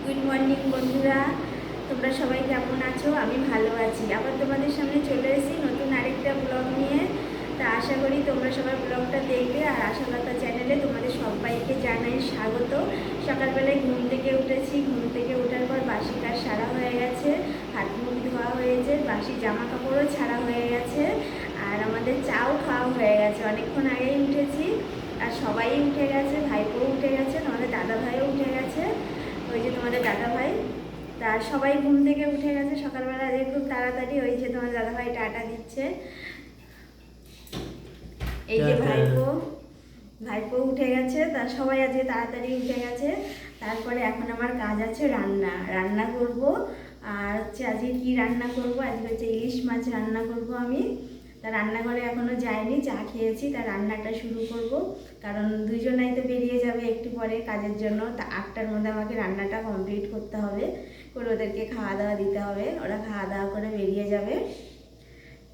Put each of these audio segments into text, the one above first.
Good morning বন্ধুরা, তোমরা সবাই কেমন আছো? আমি ভালো আছি। আবার তোমাদের সামনে চলে এসেছি নতুন আরেকটা ব্লগ নিয়ে। তা আশা করি তোমরা সবাই ব্লগটা দেখবে। আর আশালতা চ্যানেলে তোমাদের সবাইকে জানাই স্বাগত। সকালবেলায় ঘুম থেকে উঠেছি, ঘুম থেকে ওঠার পর বাসি কাজ সারা হয়ে গেছে, হাত মুখ ধোয়া হয়েছে, বাসি জামা কাপড়ও ছাড়া হয়ে গেছে, আর আমাদের চাও খাওয়া হয়ে গেছে। অনেকক্ষণ আগেই উঠেছি আর সবাই উঠে গেছে, ভাইপো উঠে গেছে, তোমাদের দাদা ভাইও উঠে গেছে। ওই যে তোমাদের দাদা ভাই, তার সবাই ঘুম থেকে উঠে গেছে সকালবেলা, যে খুব তাড়াতাড়ি। ওই যে তোমার দাদা ভাই টাটা দিচ্ছে। এই যে ভাইপো, ভাইপো উঠে গেছে, তার সবাই আজকে তাড়াতাড়ি উঠে গেছে। তারপরে এখন আমার কাজ আছে রান্না, রান্না করব। আর হচ্ছে আজকে কি রান্না করব, আজকে হচ্ছে ইলিশ মাছ রান্না করব আমি। তা রান্নাঘরে এখনও যাইনি, চা খেয়েছি, তার রান্নাটা শুরু করব। কারণ দুজনাই তো বেরিয়ে যাবে একটু পরে কাজের জন্য। তা 8টার মধ্যে আমাকে রান্নাটা কমপ্লিট করতে হবে, করে ওদেরকে খাওয়া দাওয়া দিতে হবে। ওরা খাওয়া দাওয়া করে বেরিয়ে যাবে।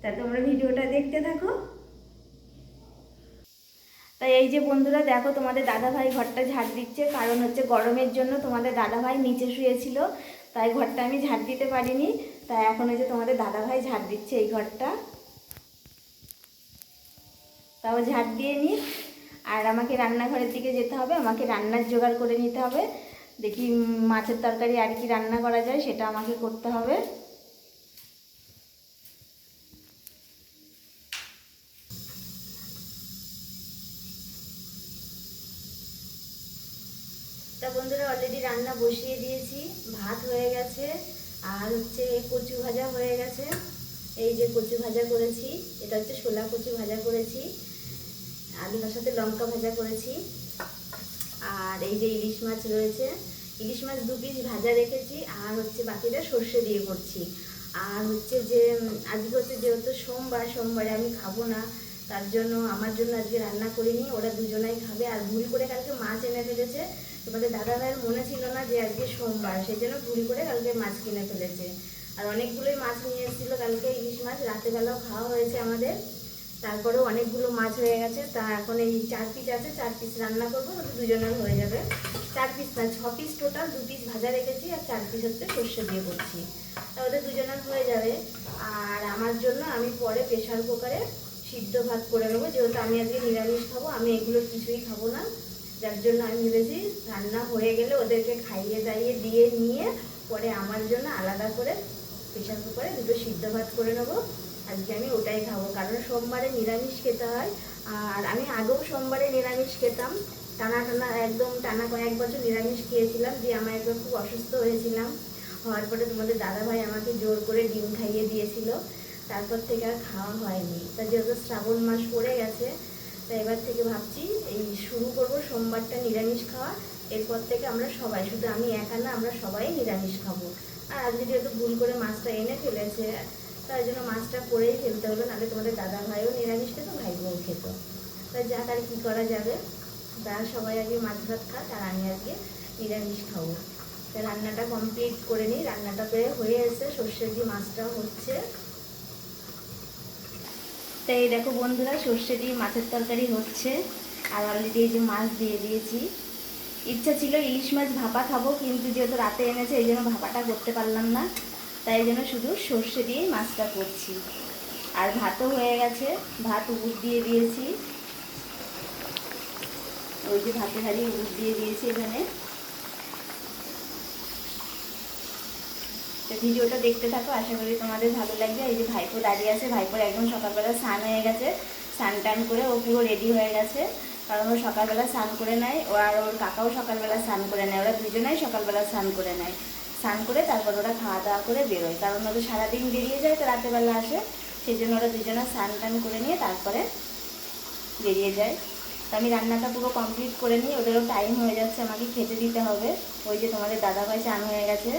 তা তোমরা ভিডিওটা দেখতে থাকো। তাই এই যে বন্ধুরা দেখো, তোমাদের দাদাভাই ঘরটা ঝাড় দিচ্ছে। কারণ হচ্ছে গরমের জন্য তোমাদের দাদাভাই নিচে শুয়েছিল, তাই ঘরটা আমি ঝাড় দিতে পারিনি। তাই এখন হচ্ছে তোমাদের দাদাভাই ঝাড় দিচ্ছে এই ঘরটা। তাও ঝাড় দিয়ে নিই। আর আমাকে রান্নাঘরের দিকে যেতে হবে, আমাকে রান্নার জোগাড় করে নিতে হবে। দেখি মাছের তরকারি আর কি রান্না করা যায় সেটা আমাকে করতে হবে। তা বন্ধুরা অলরেডি রান্না বসিয়ে দিয়েছি, ভাত হয়ে গেছে, আর হচ্ছে কচু ভাজা হয়ে গেছে। এই যে কচু ভাজা করেছি, এটা হচ্ছে শোলা কচু ভাজা করেছি, আলুর সাথে লঙ্কা ভাজা করেছি। আর এই যে ইলিশ মাছ রয়েছে, ইলিশ মাছ 2 পিস ভাজা রেখেছি, আর হচ্ছে বাকিটা সর্ষে দিয়ে করছি। আর হচ্ছে যে আজকে হচ্ছে যেহেতু সোমবার, সোমবারে আমি খাবো না, তার জন্য আমার জন্য আজকে রান্না করিনি, ওরা দুজনাই খাবে। আর ভুল করে কালকে মাছ এনে ফেলেছে, তোমাদের দাদা ভাইয়ের মনে ছিল না যে আজকে সোমবার, সেই জন্য ভুল করে কালকে মাছ কিনে ফেলেছে। আর অনেকগুলোই মাছ নিয়ে এসেছিলো কালকে, ইলিশ মাছ রাতেবেলাও খাওয়া হয়েছে আমাদের। তারপরেও অনেকগুলো মাছ হয়ে গেছে। তা এখন এই 4 পিস আছে, 4 পিস রান্না করবো, তাহলে দুজনের হয়ে যাবে। 4 পিস না, 6 পিস টোটাল, 2 পিস ভাজা রেখেছি, আর 4 পিস হচ্ছে সর্ষে দিয়ে করছি। তা ওদের দুজনের হয়ে যাবে। আর আমার জন্য আমি পরে প্রেশার কুকারে সিদ্ধ ভাত করে নেবো, যেহেতু আমি আজকে নিরামিষ খাবো, আমি এগুলো কিছুই খাবো না। যার জন্য আমি ভেবেছি রান্না হয়ে গেলে ওদেরকে খাইয়ে দাইয়ে দিয়ে নিয়ে পরে আমার জন্য আলাদা করে প্রেশার কুকারে 2টো সিদ্ধ ভাত করে নেবো। আজকে আমি ওটাই খাবো, কারণ সোমবারে নিরামিষ খেতে হয়। আর আমি আগেও সোমবারে নিরামিষ খেতাম, টানা টানা একদম টানা কয়েক বছর নিরামিষ খেয়েছিলাম, দিয়ে আমার একবার খুব অসুস্থ হয়েছিলাম। হওয়ার পরে তোমাদের দাদাভাই আমাকে জোর করে ডিম খাইয়ে দিয়েছিল, তারপর থেকে আর খাওয়া হয়নি। তা যেহেতু শ্রাবণ মাস পড়ে গেছে, তা এবার থেকে ভাবছি এই শুরু করব সোমবারটা নিরামিষ খাওয়া। এরপর থেকে আমরা সবাই, শুধু আমি একা না, আমরা সবাই নিরামিষ খাবো। আর আজকে যেহেতু ভুল করে মাছটা এনে ফেলেছে, তাই জন্য মাছটা করেই ফেলতে হলো, নাহলে তোমাদের দাদা ভাইও নিরামিষ খেত, ভাই বোন খেত। তাই যাক, আর কী করা যাবে। তারা সবাই আগে মাছ ভাত খাক, আর আমি আজকে নিরামিষ খাবো। তাই রান্নাটা কমপ্লিট করে নিই। রান্নাটা প্রায় হয়ে এসে, সর্ষে দিয়ে মাছটাও হচ্ছে। তাই দেখো বন্ধুরা, সর্ষে দিয়ে মাছের তরকারি হচ্ছে, আর অলরেডি এই যে মাছ দিয়ে দিয়েছি। ইচ্ছা ছিল ইলিশ মাছ ভাপা খাবো, কিন্তু যেহেতু রাতে এনেছে এই জন্য ভাপাটা করতে পারলাম না, তাই জন্য শুধু সর্ষে দিয়েই মাছটা করছি। আর ভাতও হয়ে গেছে, ভাত উড় দিয়ে দিয়েছি। ওই যে ভাতের হাঁড়ি উড় দিয়ে দিয়েছি এখানে। তো ভিডিওটা দেখতে থাকো, আশা করি তোমাদের ভালো লাগবে। এই যে ভাইপো দাঁড়িয়ে আছে, ভাইপোর একদম সকালবেলা স্নান হয়ে গেছে, স্নান টান করে ও পুরো রেডি হয়ে গেছে। কারণ ও সকালবেলা স্নান করে নেয়, ও আর ওর কাকাও সকালবেলা স্নান করে নেয়, ওরা দুজনেই সকালবেলা স্নান করে নেয়। স্নান করে তারপর ওরা খাওয়া দাওয়া করে বেরোয়, কারণ ওদের সারাদিন বেরিয়ে যায় তো রাতেবেলা আসে, সেই জন্য ওরা দুজনে স্নান টান করে নিয়ে তারপরে বেরিয়ে যায়। তো আমি রান্নাটা পুরো কমপ্লিট করে নিই, ওদেরও টাইম হয়ে যাচ্ছে, আমাকে খেতে দিতে হবে। ওই যে তোমাদের দাদাভাই স্নান হয়ে গেছে,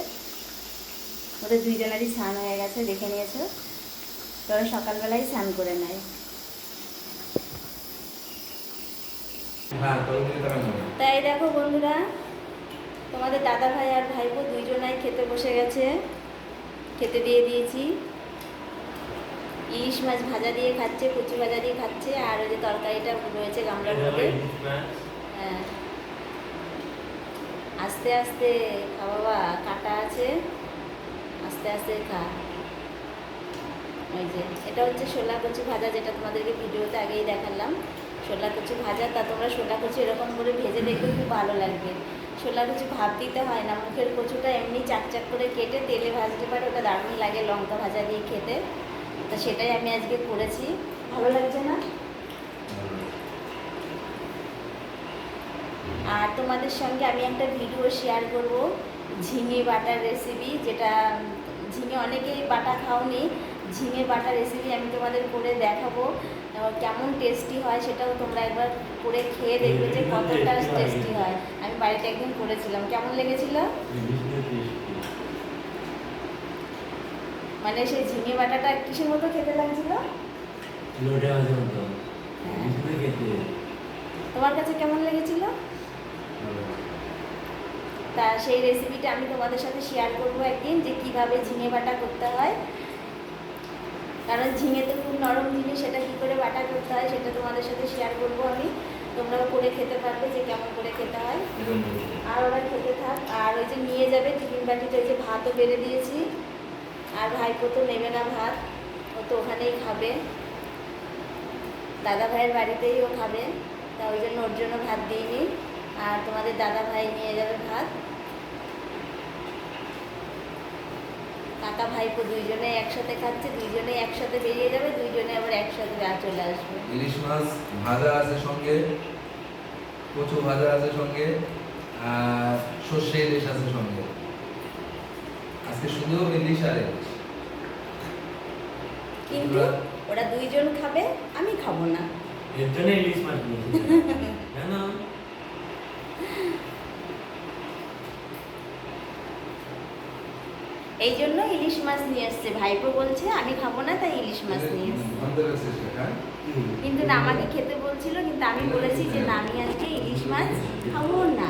ওদের দুইজনেরই স্নান হয়ে গেছে, দেখে নিয়েছো। তোরা সকালবেলায় স্নান করে নেয়। তাই দেখো বন্ধুরা, তোমাদের দাদা ভাই আর ভাইপো দুইজনাই খেতে বসে গেছে, খেতে দিয়ে দিয়েছি। ইলিশ মাছ ভাজা দিয়ে খাচ্ছে, কচু ভাজা দিয়ে খাচ্ছে, আর ওই যে তরকারিটা রয়েছে গামলার মধ্যে। হ্যাঁ, আস্তে আস্তে খা বাবা, কাটা আছে, আস্তে আস্তে খা। ওই যে এটা হচ্ছে শোলা কচু ভাজা, যেটা তোমাদেরকে ভিডিওতে আগেই দেখালাম। শোলা কচু ভাজা, তা তোমরা শোলা কচু এরকম করে ভেজে দেখবে, খুব ভালো লাগবে। শোলা কচু ভাব দিতে হয় না, মুখের কচুটা এমনি চাক চাক করে কেটে তেলে ভাজতে পারে, ওটা দারুণ লাগে লঙ্কা ভাজা দিয়ে খেতে। তো সেটাই আমি আজকে করেছি। ভালো লাগছে না? আর তোমাদের সঙ্গে আমি একটা ভিডিও শেয়ার করব ঝিঙে বাটার রেসিপি, যেটা ঝিঙে অনেকেই বাটা খাওনি, ঝিঙে বাটার রেসিপি আমি তোমাদের করে দেখাবো। কেমন টেস্টি হয় সেটাও তোমরা একবার করে খেয়ে দেখবে যে কতটা টেস্টি হয়। আমি বাড়িতে একদিন করেছিলাম, কেমন লেগেছিল? মানে সেই ঝিঙে বাটাটা কিসের মতো খেতে লাগছিল? তোমার কাছে কেমন লেগেছিল? তা সেই রেসিপিটা আমি তোমাদের সাথে শেয়ার করব একদিন, যে কিভাবে ঝিঙে বাটা করতে হয়। কারণ ঝিঙে তো খুব নরম জিনিস, সেটা কী করে বাটা করতে হয় সেটা তোমাদের সাথে শেয়ার করব আমি। তোমরাও করে খেতে পারবে যে কেমন করে খেতে হয়। আর ওরা খেতে থাক। আর ওই যে নিয়ে যাবে টিফিন বাটিতে, ওই যে ভাতও বেড়ে দিয়েছি। আর ভাইপো তো নেবে না ভাত, ও তো ওখানেই খাবে, দাদা ভাইয়ের বাড়িতেই ও খাবে। তা ওই জন্য ওর জন্য ভাত দিইনি। আর তোমাদের দাদা ভাই নিয়ে যাবে ভাত। কাকা ভাইপো দুইজনে একসাথে খাচ্ছে, দুইজনে একসাথে বেরিয়ে যাবে, দুইজনে আবার একসাথে চলে আসবে। ইলিশ মাছ ভাজা আছে সঙ্গে, কচু ভাজা আছে সঙ্গে, আর সর্ষে ইলিশ আছে সঙ্গে। আজকে শুধু ইলিশ আর ইলিশ। কিন্তু ওরা দুইজন খাবে, আমি খাবো না। এর জন্য ইলিশ মাছ নিয়েছি জানো। এই জন্য ইলিশ মাছ নিয়ে এসছে, ভাইপো বলছে আমি খাবো না, তাই ইলিশ মাছ নিয়ে এসছে। কিন্তু না, আমাকে খেতে বলছিল, কিন্তু আমি বলেছি যে না, আমি আজকে ইলিশ মাছ খাবো না।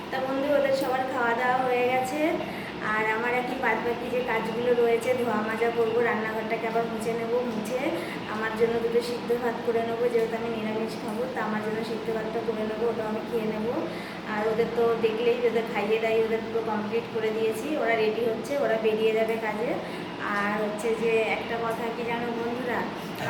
তা বন্ধু, ওদের সবার খাওয়া দাওয়া হয়ে গেছে। আর আমার এখন বাদ বাকি যে কাজগুলো রয়েছে, ধোয়া মাজা করবো, রান্নাঘরটাকে আবার মুছে নেবো, মুছে আমার জন্য দুটো সিদ্ধ ভাত করে নেবো, যেহেতু আমি নিরামিষ খাবো, তা আমার জন্য সিদ্ধ ভাতটা করে নেবো, ওটাও আমি খেয়ে নেবো। আর ওদের তো দেখলেই, ওদের খাইয়ে দাইয়ে ওদের পুরো কমপ্লিট করে দিয়েছি, ওরা রেডি হচ্ছে, ওরা বেরিয়ে যাবে কাজে। আর হচ্ছে যে একটা কথা কি জানো বন্ধুরা,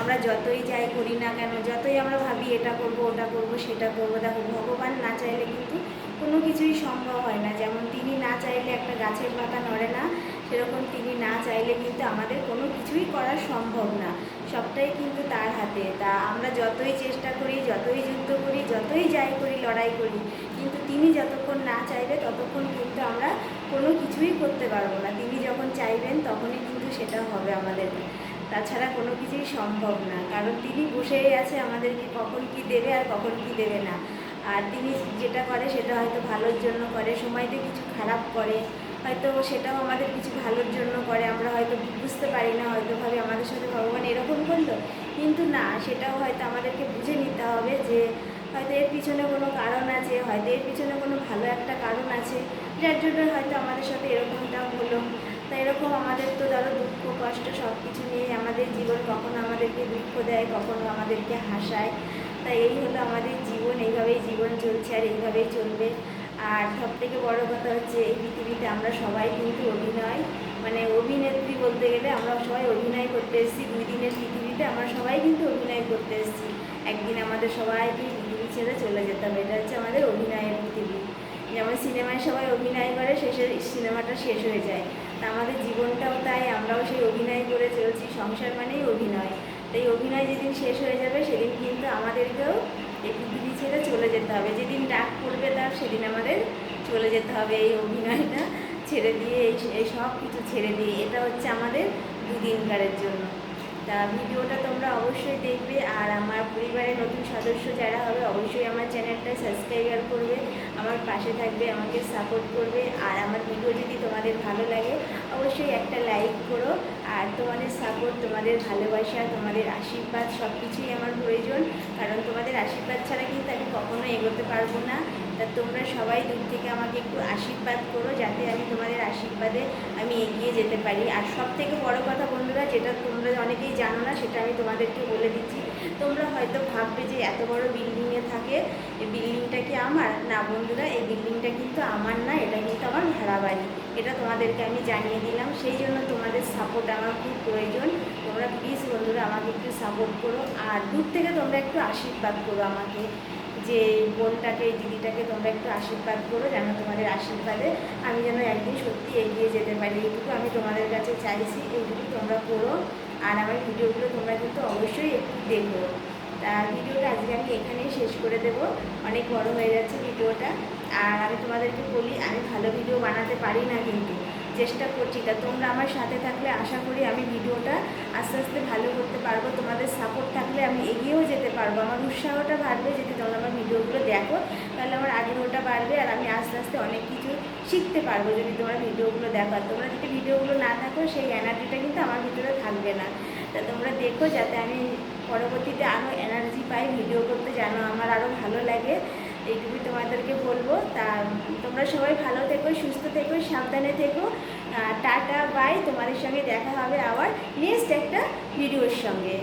আমরা যতই যাই করি না কেন, যতই আমরা ভাবি এটা করব ওটা করব সেটা করবো, দেখো ভগবান না চাইলে কিন্তু কোনো কিছুই সম্ভব হয় না। যেমন তিনি না চাইলে একটা গাছের পাতা নড়ে না, সেরকম তিনি না চাইলে কিন্তু আমাদের কোনো কিছুই করা সম্ভব না। সবটাই কিন্তু তার হাতে। তা আমরা যতই চেষ্টা করি, যতই যুদ্ধ করি, যতই যাই করি, লড়াই করি, কিন্তু তিনি যতক্ষণ না চাইবে ততক্ষণ কিন্তু আমরা কোনো কিছুই করতে পারবো না। তিনি যখন চাইবেন তখনই কিন্তু সেটা হবে আমাদের, তাছাড়া কোনো কিছুই সম্ভব না। কারণ তিনি বসেই আছে আমাদেরকে কখন কি দেবে আর কখন কি দেবে না। আর তিনি যেটা করে সেটা হয়তো ভালোর জন্য করে, সময়তে কিছু খারাপ করে, হয়তো সেটাও আমাদের কিছু ভালোর জন্য করে, আমরা হয়তো বুঝতে পারি না, হয়তো ভাবে আমাদের সাথে ভগবান এরকম করলো, কিন্তু না, সেটাও হয়তো আমাদেরকে বুঝে নিতে হবে যে হয়তো এর পিছনে কোনো কারণ আছে, হয়তো এর পিছনে কোনো ভালো একটা কারণ আছে, যার জন্য হয়তো আমাদের সাথে এরকমটা হলো। তাই এরকম আমাদের তো ধরো দুঃখ কষ্ট সব কিছু নিয়ে আমাদের জীবন, কখনো আমাদেরকে দুঃখ দেয়, কখনো আমাদেরকে হাসায়। তাই এই হলো আমাদের জীবন, এইভাবেই জীবন চলছে আর এইভাবেই চলবে। আর সব থেকে বড়ো কথা হচ্ছে, এই পৃথিবীতে আমরা সবাই কিন্তু অভিনয়, মানে অভিনেত্রী বলতে গেলে আমরা সবাই অভিনয় করতে এসেছি। 2 দিনের পৃথিবীতে আমরা সবাই কিন্তু অভিনয় করতে এসেছি। একদিন আমাদের সবাইকে পৃথিবী ছেড়ে চলে যেতে হবে, এটা হচ্ছে আমাদের অভিনয়ের পৃথিবী। যেমন সিনেমায় সবাই অভিনয় করে, শেষে সিনেমাটা শেষ হয়ে যায়, তা আমাদের জীবনটাও তাই, আমরাও সেই অভিনয় করে চলছি। সংসার মানেই অভিনয়। তাই অভিনয় যেদিন শেষ হয়ে যাবে সেদিন কিন্তু আমাদেরকেও এই পৃথিবী ছেড়ে চলে যেতে হবে। যেদিন ডাক পড়বে তার, সেদিন আমাদের চলে যেতে হবে এই অভিনয়টা ছেড়ে দিয়ে, এই সব কিছু ছেড়ে দিয়ে। এটা হচ্ছে আমাদের 2 দিনকারের জন্য। তা ভিডিওটা তোমরা অবশ্যই দেখবে। আর আমার পরিবারের নতুন সদস্য যারা হবে, অবশ্যই আমার চ্যানেলটা সাবস্ক্রাইব করবে, আমার পাশে থাকবে, আমাকে সাপোর্ট করবে। আর আমার ভিডিও যদি তোমাদের ভালো লাগে, অবশ্যই একটা লাইক করো। আর তোমাদের সাপোর্ট, তোমাদের ভালোবাসা, তোমাদের আশীর্বাদ সব কিছুই আমার প্রয়োজন। কারণ তোমাদের আশীর্বাদ ছাড়া কিন্তু আমি কখনো এগোতে পারবো না। তা তোমরা সবাই দূর থেকে আমাকে একটু আশীর্বাদ করো, যাতে আমি তোমাদের আশীর্বাদে আমি এগিয়ে যেতে পারি। আর সব থেকে বড় কথা বন্ধুরা, যেটা তোমরা অনেকেই জানো না, সেটা আমি তোমাদেরকে বলে দিচ্ছি। তোমরা হয়তো ভাববে যে এত বড় বিল্ডিংয়ে থাকে, এই বিল্ডিংটা কি আমার? না বন্ধুরা, এই বিল্ডিংটা কিন্তু আমার না, এটা কিন্তু আমার ভাড়া বাড়ি। এটা তোমাদেরকে আমি জানিয়ে দিলাম। সেই জন্য তোমাদের সাপোর্ট আমার খুব প্রয়োজন। তোমরা প্লিজ বন্ধুরা আমাকে একটু সাপোর্ট করো, আর দূর থেকে তোমরা একটু আশীর্বাদ করো আমাকে, যে বোনটাকে, এই দিদিটাকে তোমরা একটু আশীর্বাদ করো, যেন তোমাদের আশীর্বাদে আমি যেন একদিন সত্যি এগিয়ে যেতে পারি। এইটুকু আমি তোমাদের কাছে চাইছি, এইটুকু তোমরা করো। আর আমার ভিডিওগুলো তোমরা কিন্তু অবশ্যই একটু দেখো। তা ভিডিওটা আজকে আমি এখানেই শেষ করে দেবো, অনেক বড় হয়ে যাচ্ছে ভিডিওটা। আর আমি তোমাদেরকে বলি, আমি ভালো ভিডিও বানাতে পারি না, কিন্তু চেষ্টা করছি। তা তোমরা আমার সাথে থাকলে আশা করি আমি ভিডিওটা আস্তে আস্তে ভালো করতে পারবো। তোমাদের সাপোর্ট থাকলে আমি এগিয়েও যেতে পারবো, আমার উৎসাহটা বাড়বে। যদি তোমরা আমার ভিডিওগুলো দেখো, তাহলে আমার আগ্রহটা বাড়বে, আর আমি আস্তে আস্তে অনেক কিছু শিখতে পারবো যদি তোমরা ভিডিওগুলো দেখো। আর তোমরা যদি ভিডিওগুলো না দেখো, সেই এনার্জিটা কিন্তু আমার ভিতরে থাকবে না। তা তোমরা দেখো, যাতে আমি পরবর্তীতে আরও এনার্জি পাই ভিডিও করতে, যেন আমার আরও ভালো লাগে। এইটুকুই তোমাদেরকে বলবো। তা তোমরা সবাই ভালো থেকো, সুস্থ থেকো, সাবধানে থেকো। Tata, bye. তোমাদের সঙ্গে দেখা হবে আবার নেক্সট একটা ভিডিওর সঙ্গে।